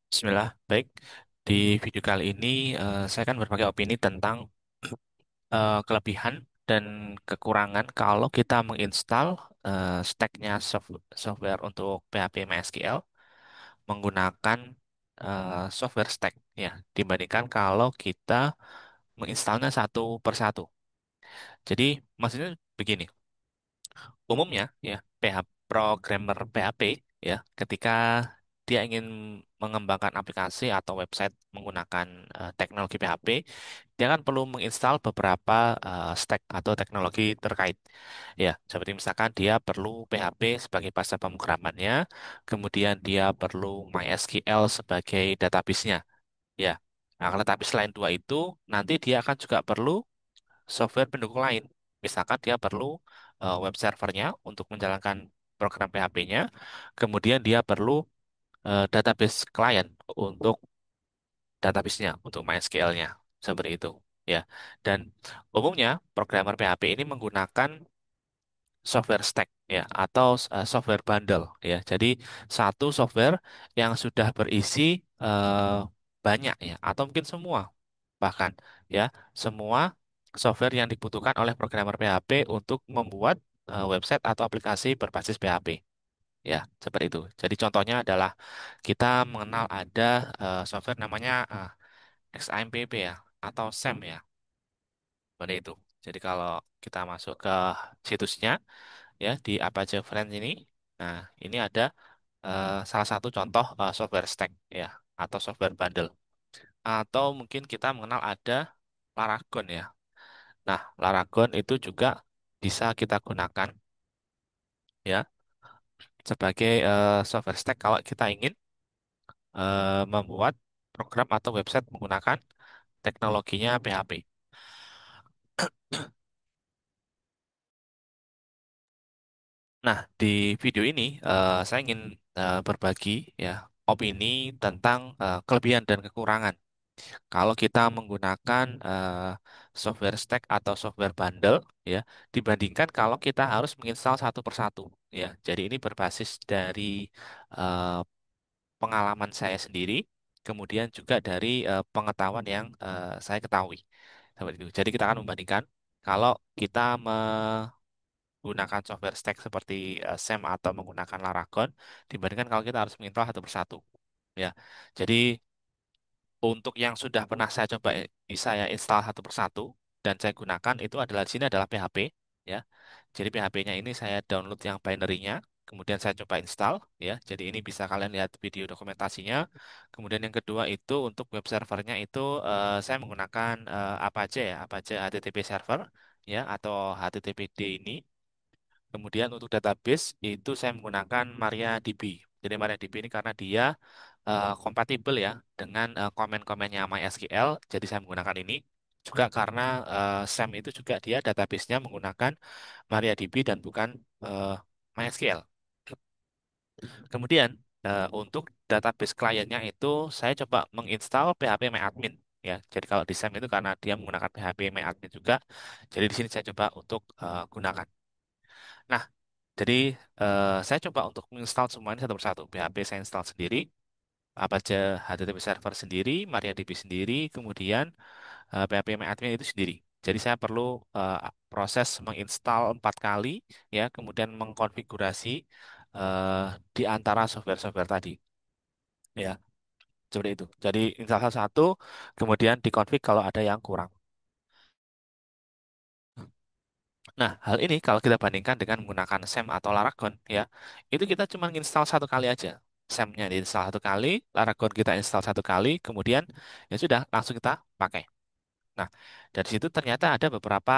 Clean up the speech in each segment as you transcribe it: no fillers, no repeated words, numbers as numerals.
Bismillah, baik. Di video kali ini saya akan berbagi opini tentang kelebihan dan kekurangan kalau kita menginstal stacknya software untuk PHP MySQL menggunakan software stack ya, dibandingkan kalau kita menginstalnya satu persatu. Jadi maksudnya begini. Umumnya ya programmer PHP ya ketika dia ingin mengembangkan aplikasi atau website menggunakan teknologi PHP, dia kan perlu menginstal beberapa stack atau teknologi terkait. Ya, seperti misalkan dia perlu PHP sebagai bahasa pemrogramannya, kemudian dia perlu MySQL sebagai database-nya. Ya. Nah, kalau tapi selain dua itu, nanti dia akan juga perlu software pendukung lain. Misalkan dia perlu web servernya untuk menjalankan program PHP-nya, kemudian dia perlu database klien untuk database-nya, untuk MySQL-nya, seperti itu. Ya, dan umumnya programmer PHP ini menggunakan software stack ya atau software bundle ya. Jadi satu software yang sudah berisi eh, banyak ya atau mungkin semua bahkan ya semua software yang dibutuhkan oleh programmer PHP untuk membuat website atau aplikasi berbasis PHP ya seperti itu. Jadi contohnya adalah kita mengenal ada software namanya XAMPP ya atau SAM ya seperti itu. Jadi kalau kita masuk ke situsnya ya di Apache Friends ini, nah ini ada salah satu contoh software stack ya atau software bundle. Atau mungkin kita mengenal ada Laragon ya. Nah, Laragon itu juga bisa kita gunakan ya sebagai software stack kalau kita ingin membuat program atau website menggunakan teknologinya PHP. Nah, di video ini saya ingin berbagi ya opini tentang kelebihan dan kekurangan kalau kita menggunakan software stack atau software bundle ya dibandingkan kalau kita harus menginstal satu persatu ya. Jadi ini berbasis dari eh, pengalaman saya sendiri, kemudian juga dari pengetahuan yang saya ketahui. Seperti itu. Jadi kita akan membandingkan kalau kita menggunakan software stack seperti SAM atau menggunakan Laragon dibandingkan kalau kita harus menginstal satu persatu. Ya, jadi untuk yang sudah pernah saya coba saya install satu persatu dan saya gunakan itu adalah di sini adalah PHP ya. Jadi PHP-nya ini saya download yang binary-nya, kemudian saya coba install ya. Jadi ini bisa kalian lihat video dokumentasinya. Kemudian yang kedua itu untuk web servernya itu saya menggunakan Apache ya, Apache HTTP server ya atau HTTPD ini. Kemudian untuk database itu saya menggunakan MariaDB. Jadi MariaDB ini karena dia kompatibel ya dengan komen-komennya MySQL. Jadi saya menggunakan ini. Juga karena SAM itu juga dia database-nya menggunakan MariaDB dan bukan eh, MySQL. Kemudian untuk database kliennya itu saya coba menginstal PHP ya. Jadi kalau di SAM itu karena dia menggunakan PHP juga. Jadi di sini saya coba untuk gunakan. Nah, jadi saya coba untuk menginstal semuanya satu persatu. PHP saya install sendiri, Apache HTTP server sendiri, MariaDB sendiri, kemudian PHP MyAdmin itu sendiri. Jadi saya perlu eh, proses menginstal 4 kali, ya, kemudian mengkonfigurasi eh, di antara software-software tadi, ya, seperti itu. Jadi install satu, kemudian dikonfig kalau ada yang kurang. Nah, hal ini kalau kita bandingkan dengan menggunakan SAM atau Laragon, ya, itu kita cuma install satu kali aja. SAM-nya diinstal satu kali, Laragon kita install satu kali, kemudian ya sudah langsung kita pakai. Nah, dari situ ternyata ada beberapa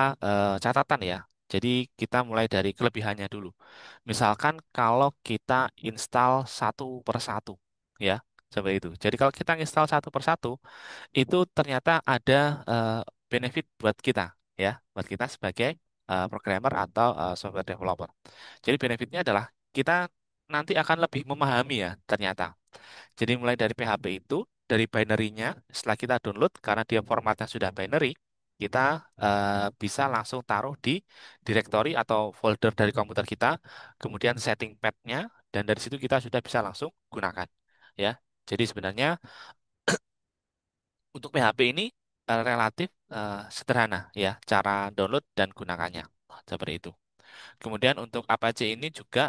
catatan ya. Jadi kita mulai dari kelebihannya dulu. Misalkan kalau kita install satu persatu, ya, seperti itu. Jadi kalau kita install satu persatu, itu ternyata ada eh, benefit buat kita ya, buat kita sebagai programmer atau software developer. Jadi benefitnya adalah kita nanti akan lebih memahami ya ternyata. Jadi mulai dari PHP itu, dari binary-nya, setelah kita download karena dia formatnya sudah binary, kita bisa langsung taruh di directory atau folder dari komputer kita, kemudian setting path-nya, dan dari situ kita sudah bisa langsung gunakan ya. Jadi sebenarnya untuk PHP ini relatif sederhana ya cara download dan gunakannya seperti itu. Kemudian untuk Apache ini juga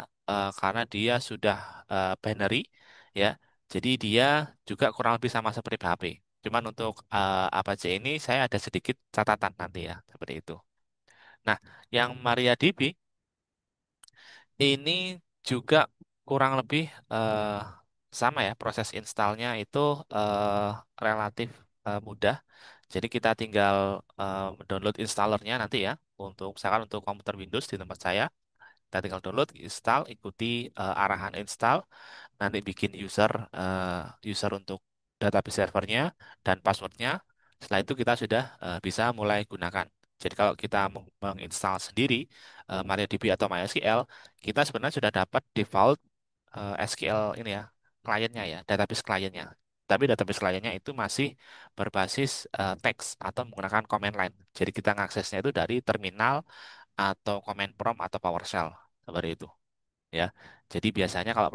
karena dia sudah binary ya, jadi dia juga kurang lebih sama seperti PHP. Cuman untuk Apache ini saya ada sedikit catatan nanti ya seperti itu. Nah, yang MariaDB ini juga kurang lebih sama ya, proses installnya itu eh, relatif mudah. Jadi kita tinggal mendownload installernya nanti ya. Untuk misalkan untuk komputer Windows di tempat saya, kita tinggal download, install, ikuti arahan install, nanti bikin user untuk database servernya dan passwordnya. Setelah itu kita sudah bisa mulai gunakan. Jadi kalau kita menginstal sendiri MariaDB atau MySQL, kita sebenarnya sudah dapat default SQL ini ya, kliennya ya, database kliennya. Tapi database kliennya itu masih berbasis teks atau menggunakan command line. Jadi kita mengaksesnya itu dari terminal atau command prompt atau PowerShell seperti itu ya. Jadi biasanya kalau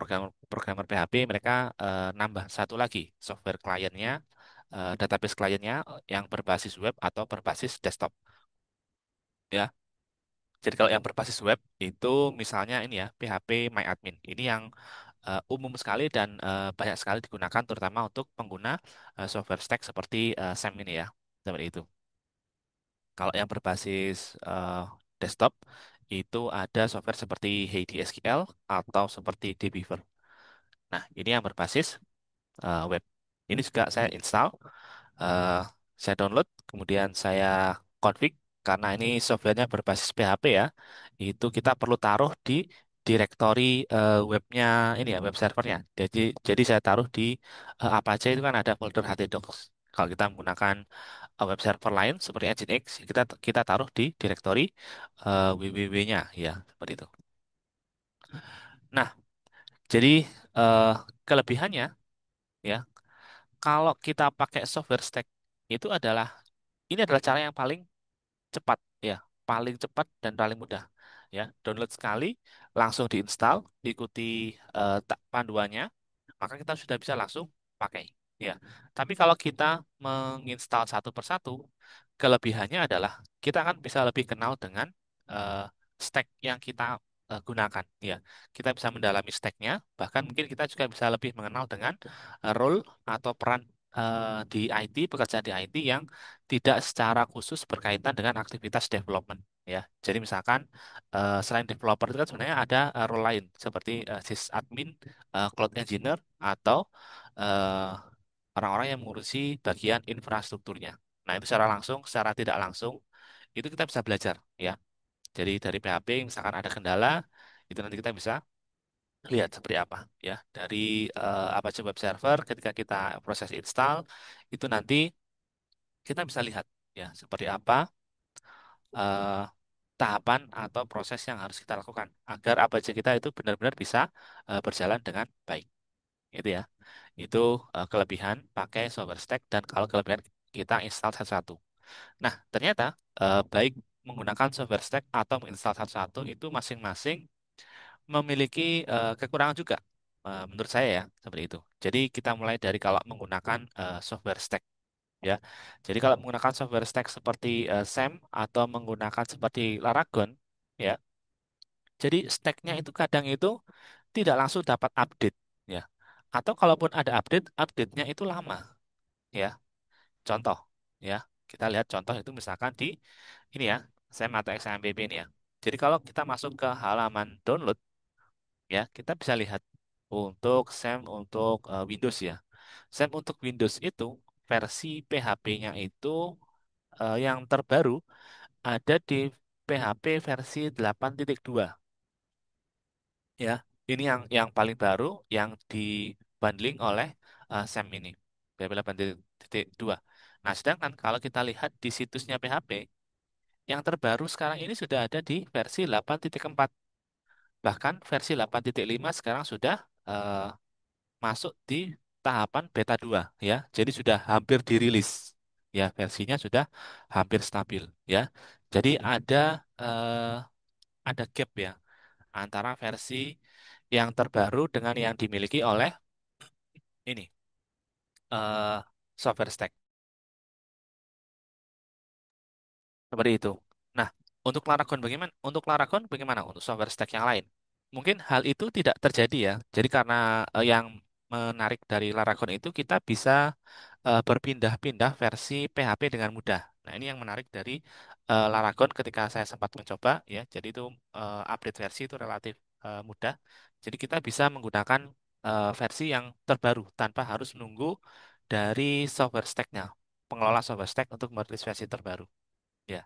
programmer PHP mereka nambah satu lagi software kliennya, database kliennya yang berbasis web atau berbasis desktop ya. Jadi kalau yang berbasis web itu misalnya ini ya PHP MyAdmin. Ini yang umum sekali dan banyak sekali digunakan terutama untuk pengguna software stack seperti SAM ini ya. Seperti itu. Kalau yang berbasis desktop itu ada software seperti HeyDSQL atau seperti dbeaver. Nah, ini yang berbasis web. Ini juga saya install, eh, saya download, kemudian saya config karena ini softwarenya berbasis PHP ya. Itu kita perlu taruh di direktori webnya ini ya, web servernya. Jadi saya taruh di apa aja itu kan ada folder htdocs. Kalau kita menggunakan web server lain seperti Nginx, kita kita taruh di direktori www-nya ya, seperti itu. Nah, jadi eh, kelebihannya ya, kalau kita pakai software stack itu adalah ini adalah cara yang paling cepat ya, paling cepat dan paling mudah ya. Download sekali, langsung diinstal, diikuti panduannya, maka kita sudah bisa langsung pakai ya. Tapi kalau kita menginstal satu persatu, kelebihannya adalah kita akan bisa lebih kenal dengan eh, stack yang kita gunakan ya. Kita bisa mendalami stacknya, bahkan mungkin kita juga bisa lebih mengenal dengan role atau peran di IT, pekerjaan di IT yang tidak secara khusus berkaitan dengan aktivitas development ya. Jadi misalkan selain developer itu kan sebenarnya ada role lain seperti sysadmin, cloud engineer atau eh, orang-orang yang mengurusi bagian infrastrukturnya. Nah, itu secara langsung, secara tidak langsung itu kita bisa belajar ya. Jadi dari PHP misalkan ada kendala, itu nanti kita bisa lihat seperti apa ya. Dari Apache Web Server ketika kita proses install itu nanti kita bisa lihat ya seperti apa eh, tahapan atau proses yang harus kita lakukan agar Apache kita itu benar-benar bisa berjalan dengan baik. Itu ya. Itu kelebihan pakai software stack dan kalau kelebihan kita install satu-satu. Nah, ternyata baik menggunakan software stack atau menginstal satu-satu itu masing-masing memiliki kekurangan juga. Menurut saya ya, seperti itu. Jadi kita mulai dari kalau menggunakan software stack ya. Jadi kalau menggunakan software stack seperti SAM atau menggunakan seperti Laragon ya. Jadi stacknya itu kadang itu tidak langsung dapat update ya. Atau kalaupun ada update, update-nya itu lama ya. Contoh ya, kita lihat contoh itu misalkan di ini ya, SAM atau XAMPP ini ya. Jadi kalau kita masuk ke halaman download ya, kita bisa lihat untuk SAM untuk Windows ya. SAM untuk Windows itu versi PHP-nya itu yang terbaru ada di PHP versi 8.2 ya. Ini yang paling baru yang dibundling oleh SAM ini. PHP 8.2. Nah, sedangkan kalau kita lihat di situsnya PHP, yang terbaru sekarang ini sudah ada di versi 8.4. Bahkan versi 8.5 sekarang sudah eh, masuk di tahapan beta 2 ya. Jadi sudah hampir dirilis. Ya, versinya sudah hampir stabil ya. Jadi ada gap ya antara versi yang terbaru dengan yang dimiliki oleh ini. eh, software stack. Seperti itu. Nah, untuk Laragon bagaimana? Untuk Laragon bagaimana? Untuk software stack yang lain. Mungkin hal itu tidak terjadi ya. Jadi karena yang menarik dari Laragon itu kita bisa berpindah-pindah versi PHP dengan mudah. Nah, ini yang menarik dari Laragon ketika saya sempat mencoba ya. Jadi itu update versi itu relatif mudah. Jadi kita bisa menggunakan versi yang terbaru tanpa harus menunggu dari software stack-nya, pengelola software stack untuk merilis versi terbaru. Ya,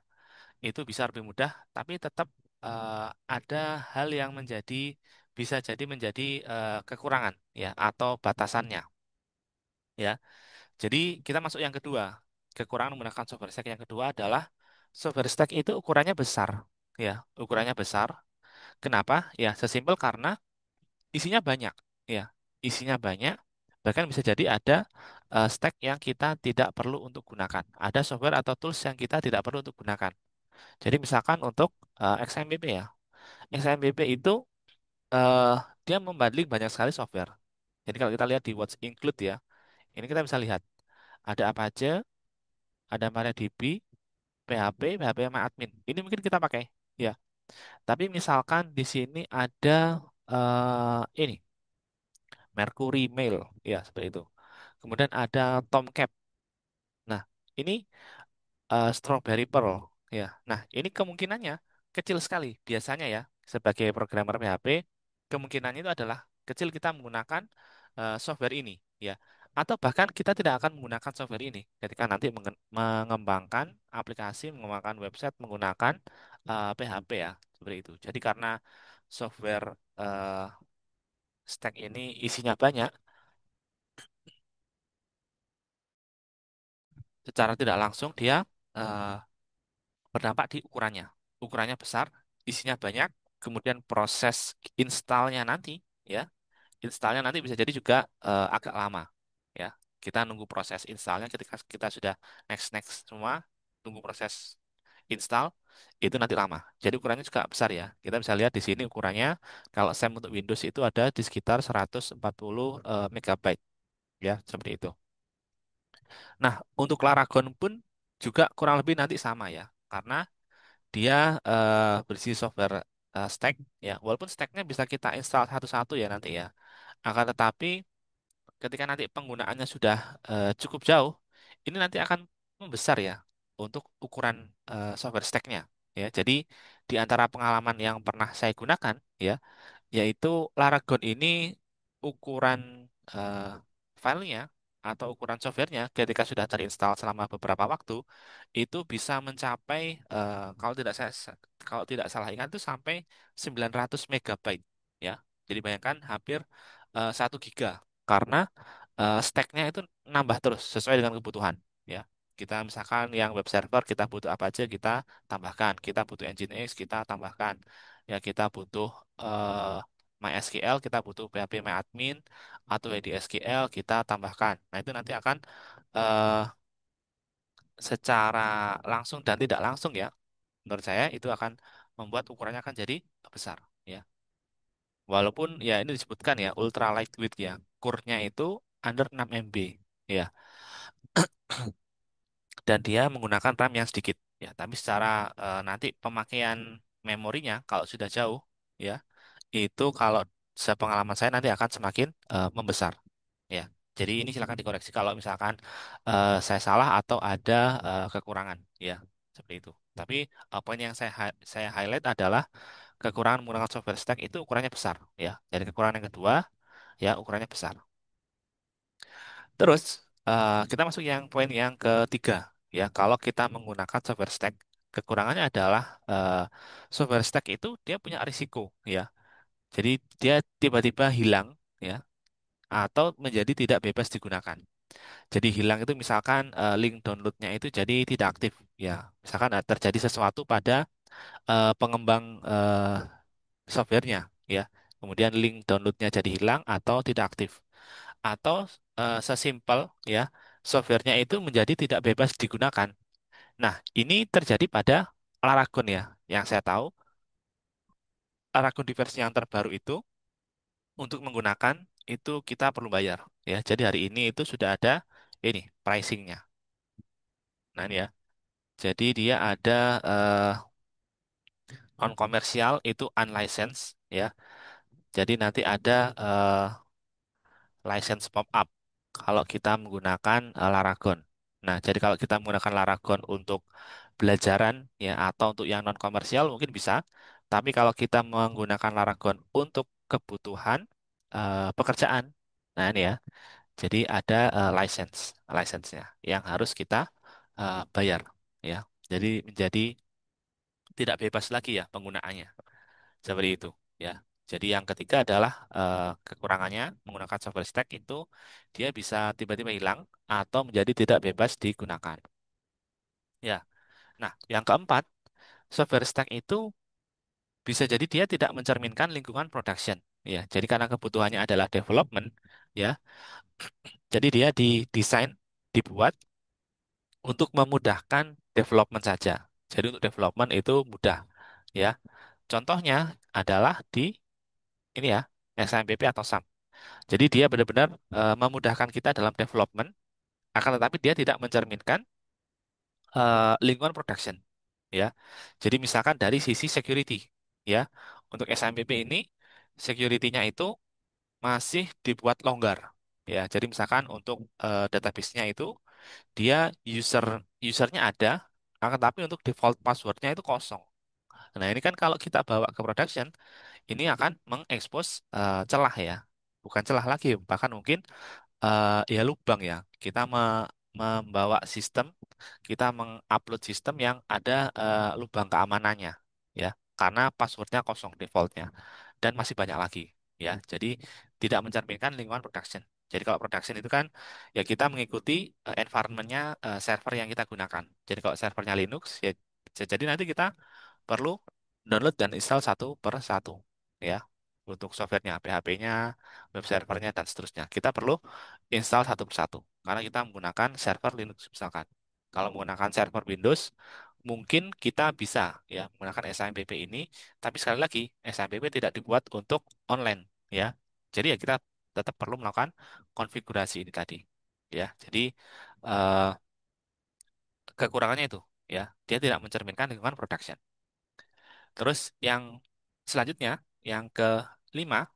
itu bisa lebih mudah, tapi tetap ada hal yang bisa jadi menjadi kekurangan ya atau batasannya ya. Jadi kita masuk yang kedua. Kekurangan menggunakan software stack yang kedua adalah software stack itu ukurannya besar ya, ukurannya besar. Kenapa? Ya, sesimpel karena isinya banyak ya. Isinya banyak, bahkan bisa jadi ada stack yang kita tidak perlu untuk gunakan. Ada software atau tools yang kita tidak perlu untuk gunakan. Jadi misalkan untuk XMPP ya. XMPP itu eh, dia membundling banyak sekali software. Jadi kalau kita lihat di What's Include ya, ini kita bisa lihat ada apa aja, ada MariaDB, PHP, PHP sama admin. Ini mungkin kita pakai, ya. Tapi misalkan di sini ada ini Mercury Mail, ya seperti itu. Kemudian ada Tomcat. Nah, ini Strawberry Pearl, ya. Nah, ini kemungkinannya kecil sekali. Biasanya ya, sebagai programmer PHP, kemungkinannya itu adalah kecil kita menggunakan software ini, ya. Atau bahkan kita tidak akan menggunakan software ini ketika nanti mengembangkan aplikasi, mengembangkan website menggunakan PHP ya, seperti itu. Jadi karena software eh, stack ini isinya banyak, secara tidak langsung dia eh, berdampak di ukurannya. Ukurannya besar, isinya banyak, kemudian proses installnya nanti, ya, installnya nanti bisa jadi juga agak lama, ya. Kita nunggu proses installnya ketika kita sudah next next semua, tunggu proses install itu nanti lama. Jadi ukurannya juga besar ya. Kita bisa lihat di sini ukurannya kalau SAM untuk Windows itu ada di sekitar 140 megabyte, ya, seperti itu. Nah, untuk Laragon pun juga kurang lebih nanti sama ya, karena dia berisi software stack ya. Walaupun stacknya bisa kita install satu-satu ya nanti ya. Akan tetapi ketika nanti penggunaannya sudah cukup jauh, ini nanti akan membesar ya untuk ukuran software stacknya ya. Jadi di antara pengalaman yang pernah saya gunakan ya, yaitu Laragon ini ukuran eh, filenya atau ukuran softwarenya ketika sudah terinstall selama beberapa waktu itu bisa mencapai kalau tidak salah ingat itu sampai 900 megabyte ya. Jadi bayangkan hampir 1 giga karena stacknya itu nambah terus sesuai dengan kebutuhan ya. Kita misalkan yang web server kita butuh apa aja kita tambahkan, kita butuh Nginx kita tambahkan, ya kita butuh eh, MySQL, kita butuh PHP MyAdmin atau WDSQL kita tambahkan. Nah, itu nanti akan eh, secara langsung dan tidak langsung ya, menurut saya itu akan membuat ukurannya akan jadi besar ya. Walaupun ya ini disebutkan ya ultra lightweight ya. Core-nya itu under 6 MB ya. Dan dia menggunakan RAM yang sedikit ya. Tapi secara nanti pemakaian memorinya kalau sudah jauh ya itu kalau sepengalaman saya nanti akan semakin membesar ya. Jadi ini silakan dikoreksi kalau misalkan saya salah atau ada kekurangan ya seperti itu. Tapi poin yang saya highlight adalah kekurangan menggunakan software stack itu ukurannya besar ya. Jadi kekurangan yang kedua ya ukurannya besar. Terus kita masuk yang poin yang ketiga ya. Kalau kita menggunakan software stack, kekurangannya adalah software stack itu dia punya risiko ya. Jadi dia tiba-tiba hilang ya atau menjadi tidak bebas digunakan. Jadi hilang itu misalkan link downloadnya itu jadi tidak aktif ya. Misalkan terjadi sesuatu pada pengembang softwarenya ya. Kemudian link downloadnya jadi hilang atau tidak aktif. Atau sesimpel ya softwarenya itu menjadi tidak bebas digunakan. Nah, ini terjadi pada Laragon ya. Yang saya tahu Laragon di versi yang terbaru itu untuk menggunakan itu kita perlu bayar ya. Jadi hari ini itu sudah ada ini pricingnya. Nah ini ya. Jadi dia ada non komersial itu unlicensed ya. Jadi nanti ada license pop up kalau kita menggunakan Laragon. Nah, jadi kalau kita menggunakan Laragon untuk belajaran ya atau untuk yang non komersial mungkin bisa. Tapi kalau kita menggunakan Laragon untuk kebutuhan pekerjaan, nah ini ya. Jadi ada license-nya yang harus kita bayar ya. Jadi menjadi tidak bebas lagi ya penggunaannya. Seperti itu ya. Jadi yang ketiga adalah kekurangannya menggunakan software stack itu dia bisa tiba-tiba hilang atau menjadi tidak bebas digunakan. Ya. Nah, yang keempat, software stack itu bisa jadi dia tidak mencerminkan lingkungan production. Ya, jadi karena kebutuhannya adalah development, ya. Jadi dia didesain, dibuat untuk memudahkan development saja. Jadi untuk development itu mudah, ya. Contohnya adalah di ini ya, SMPP atau SAM. Jadi dia benar-benar memudahkan kita dalam development, akan tetapi dia tidak mencerminkan lingkungan production, ya. Jadi misalkan dari sisi security, ya, untuk SMPP ini security-nya itu masih dibuat longgar, ya. Jadi misalkan untuk database-nya itu dia usernya ada, akan tetapi untuk default password-nya itu kosong. Nah ini kan kalau kita bawa ke production, ini akan mengekspos celah ya, bukan celah lagi, bahkan mungkin ya lubang ya. Kita membawa sistem, kita mengupload sistem yang ada lubang keamanannya, ya, karena passwordnya kosong defaultnya dan masih banyak lagi, ya. Jadi tidak mencerminkan lingkungan production. Jadi kalau production itu kan ya kita mengikuti environment-nya server yang kita gunakan. Jadi kalau servernya Linux ya jadi nanti kita perlu download dan install satu per satu ya untuk softwarenya, PHP-nya, web servernya dan seterusnya. Kita perlu install satu persatu karena kita menggunakan server Linux misalkan. Kalau menggunakan server Windows, mungkin kita bisa ya menggunakan SAMPP ini, tapi sekali lagi SAMPP tidak dibuat untuk online ya. Jadi ya kita tetap perlu melakukan konfigurasi ini tadi ya. Jadi eh, kekurangannya itu ya, dia tidak mencerminkan lingkungan production. Terus yang selanjutnya, yang kelima,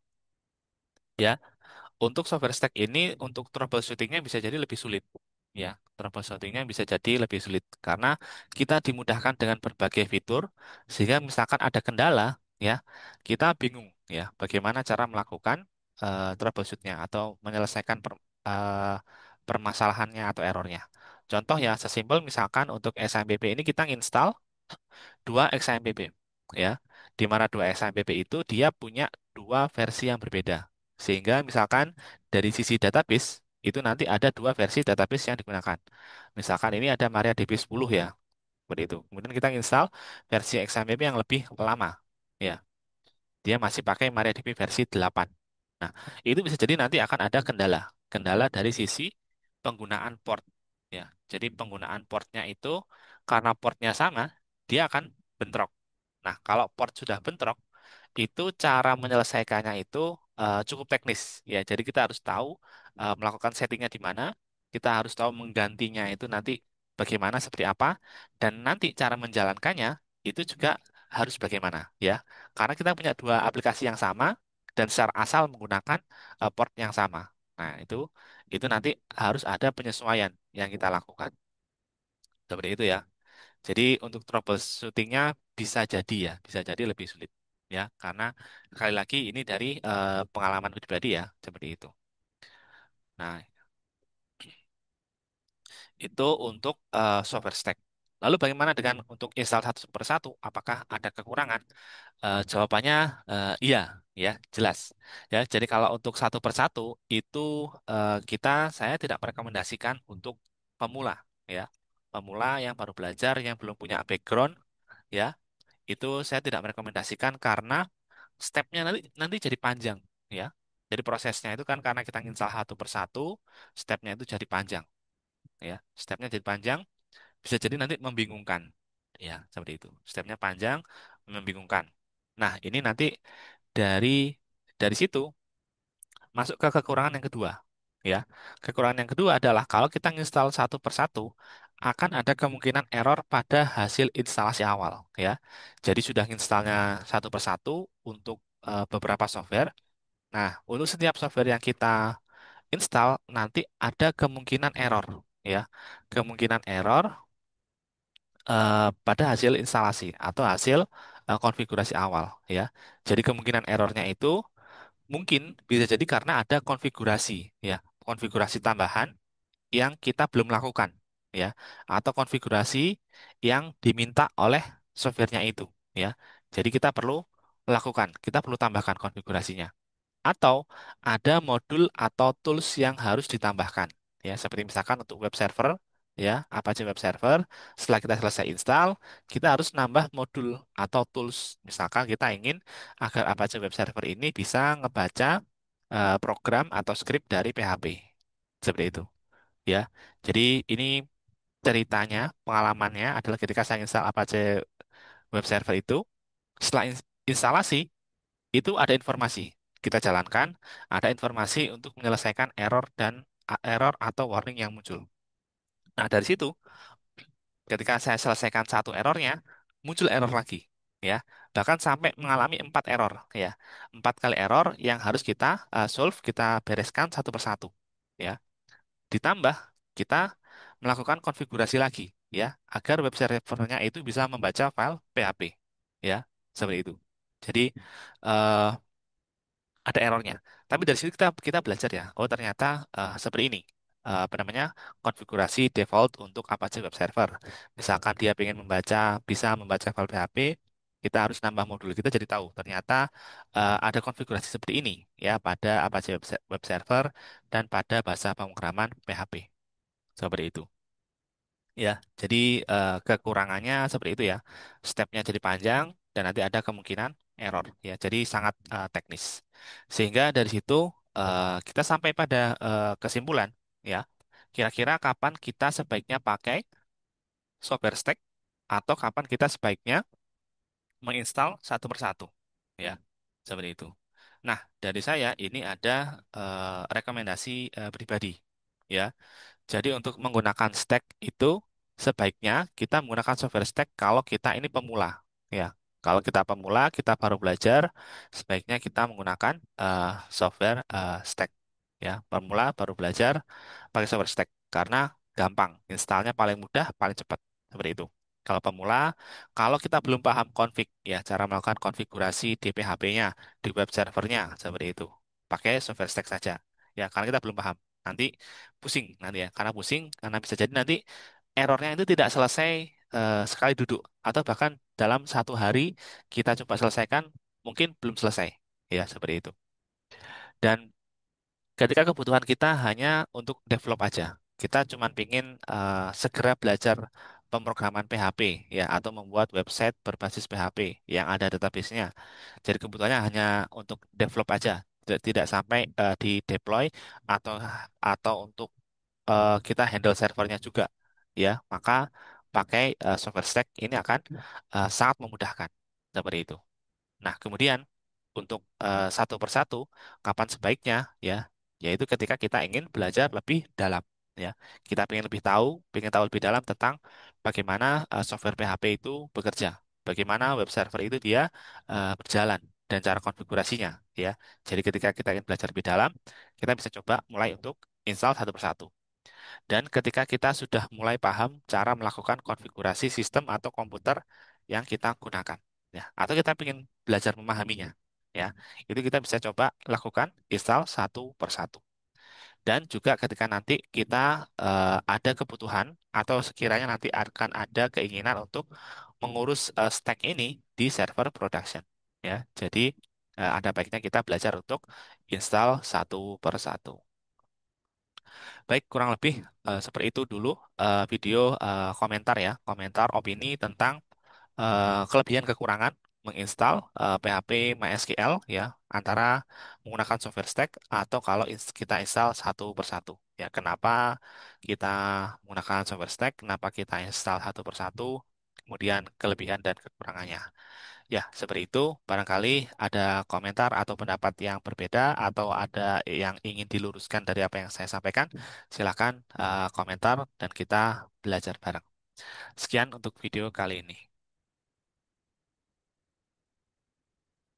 ya, untuk software stack ini, untuk troubleshootingnya bisa jadi lebih sulit. Ya, troubleshootingnya bisa jadi lebih sulit karena kita dimudahkan dengan berbagai fitur, sehingga misalkan ada kendala, ya, kita bingung, ya, bagaimana cara melakukan troubleshootnya atau menyelesaikan eh, permasalahannya atau errornya. Contoh ya, sesimpel misalkan untuk SMPP ini kita install dua XAMPP ya, di mana dua XAMPP itu dia punya dua versi yang berbeda, sehingga misalkan dari sisi database itu nanti ada dua versi database yang digunakan. Misalkan ini ada MariaDB 10 ya, seperti itu. Kemudian kita install versi XAMPP yang lebih lama ya, dia masih pakai MariaDB versi 8. Nah, itu bisa jadi nanti akan ada kendala, kendala dari sisi penggunaan port ya. Jadi penggunaan portnya itu karena portnya sama, dia akan bentrok. Nah, kalau port sudah bentrok, itu cara menyelesaikannya itu cukup teknis ya. Jadi kita harus tahu melakukan settingnya di mana, kita harus tahu menggantinya itu nanti bagaimana, seperti apa, dan nanti cara menjalankannya itu juga harus bagaimana ya. Karena kita punya dua aplikasi yang sama dan secara asal menggunakan port yang sama. Nah, itu nanti harus ada penyesuaian yang kita lakukan. Seperti itu ya. Jadi untuk troubleshootingnya bisa jadi ya, bisa jadi lebih sulit ya, karena sekali lagi ini dari pengalaman pribadi ya, seperti itu. Nah, itu untuk software stack. Lalu bagaimana dengan untuk install satu per satu? Apakah ada kekurangan? Jawabannya iya, ya jelas. Ya, jadi kalau untuk satu per satu itu saya tidak merekomendasikan untuk pemula, ya, pemula yang baru belajar, yang belum punya background, ya, itu saya tidak merekomendasikan karena stepnya nanti nanti jadi panjang, ya. Jadi prosesnya itu kan karena kita install satu per satu, stepnya itu jadi panjang, ya. Stepnya jadi panjang, bisa jadi nanti membingungkan, ya, seperti itu. Stepnya panjang, membingungkan. Nah, ini nanti dari dari situ masuk ke kekurangan yang kedua. Ya, kekurangan yang kedua adalah kalau kita install satu persatu, akan ada kemungkinan error pada hasil instalasi awal. Ya, jadi sudah installnya satu persatu untuk beberapa software. Nah, untuk setiap software yang kita install, nanti ada kemungkinan error. Ya, kemungkinan error pada hasil instalasi atau hasil konfigurasi awal. Ya, jadi kemungkinan errornya itu mungkin bisa jadi karena ada konfigurasi, ya, konfigurasi tambahan yang kita belum lakukan, ya, atau konfigurasi yang diminta oleh softwarenya itu, ya. Jadi kita perlu lakukan, kita perlu tambahkan konfigurasinya. Atau ada modul atau tools yang harus ditambahkan, ya, seperti misalkan untuk web server, ya, Apache Web Server. Setelah kita selesai install, kita harus nambah modul atau tools. Misalkan kita ingin agar Apache Web Server ini bisa ngebaca program atau script dari PHP, seperti itu, ya. Jadi ini ceritanya, pengalamannya adalah ketika saya install Apache Web Server itu, setelah instalasi itu ada informasi. Kita jalankan, ada informasi untuk menyelesaikan error dan error atau warning yang muncul. Nah, dari situ, ketika saya selesaikan satu errornya, muncul error lagi, ya. Bahkan sampai mengalami 4 error, ya. 4 kali error yang harus kita solve, kita bereskan satu persatu, ya. Ditambah kita melakukan konfigurasi lagi, ya, agar web servernya itu bisa membaca file PHP, ya, seperti itu. Jadi eh, ada errornya. Tapi dari situ kita kita belajar, ya. Oh, ternyata seperti ini. Apa namanya, konfigurasi default untuk Apache Web Server. Misalkan dia ingin bisa membaca file PHP, kita harus nambah modul, kita jadi tahu ternyata ada konfigurasi seperti ini, ya, pada Apache Web Server dan pada bahasa pemrograman PHP, seperti itu. Ya, jadi kekurangannya seperti itu, ya. Stepnya jadi panjang dan nanti ada kemungkinan error, ya. Jadi sangat teknis. Sehingga dari situ kita sampai pada kesimpulan, ya. Kira-kira kapan kita sebaiknya pakai software stack atau kapan kita sebaiknya menginstal satu persatu, ya. Seperti itu. Nah, dari saya ini ada rekomendasi pribadi, ya. Jadi untuk menggunakan stack itu sebaiknya kita menggunakan software stack kalau kita ini pemula, ya. Kalau kita pemula, kita baru belajar, sebaiknya kita menggunakan software stack, ya. Pemula baru belajar pakai software stack karena gampang, installnya paling mudah, paling cepat, seperti itu. Kalau pemula, kalau kita belum paham config, ya, cara melakukan konfigurasi di PHP-nya, di web servernya, seperti itu, pakai software stack saja, ya. Karena kita belum paham, nanti pusing nanti, ya, karena pusing karena bisa jadi nanti errornya itu tidak selesai sekali duduk, atau bahkan dalam satu hari kita coba selesaikan mungkin belum selesai, ya, seperti itu. Dan ketika kebutuhan kita hanya untuk develop aja, kita cuma pingin segera belajar pemrograman PHP, ya, atau membuat website berbasis PHP yang ada database-nya, jadi kebutuhannya hanya untuk develop aja, tidak sampai di deploy atau untuk kita handle servernya juga, ya, maka pakai software stack ini akan sangat memudahkan, seperti itu. Nah, kemudian untuk satu persatu kapan sebaiknya, ya, yaitu ketika kita ingin belajar lebih dalam, ya. Kita ingin tahu lebih dalam tentang bagaimana software PHP itu bekerja, bagaimana web server itu dia berjalan dan cara konfigurasinya, ya. Jadi ketika kita ingin belajar lebih dalam, kita bisa coba mulai untuk install satu persatu. Dan ketika kita sudah mulai paham cara melakukan konfigurasi sistem atau komputer yang kita gunakan, ya, atau kita ingin belajar memahaminya, ya, itu kita bisa coba lakukan install satu persatu. Dan juga ketika nanti kita ada kebutuhan atau sekiranya nanti akan ada keinginan untuk mengurus stack ini di server production, ya. Jadi ada baiknya kita belajar untuk install satu persatu. Baik, kurang lebih seperti itu dulu video komentar, ya, komentar opini tentang kelebihan kekurangan menginstal PHP MySQL, ya, antara menggunakan software stack atau kalau kita install satu persatu. Ya, kenapa kita menggunakan software stack, kenapa kita install satu persatu, kemudian kelebihan dan kekurangannya. Ya, seperti itu. Barangkali ada komentar atau pendapat yang berbeda atau ada yang ingin diluruskan dari apa yang saya sampaikan, silakan komentar dan kita belajar bareng. Sekian untuk video kali ini.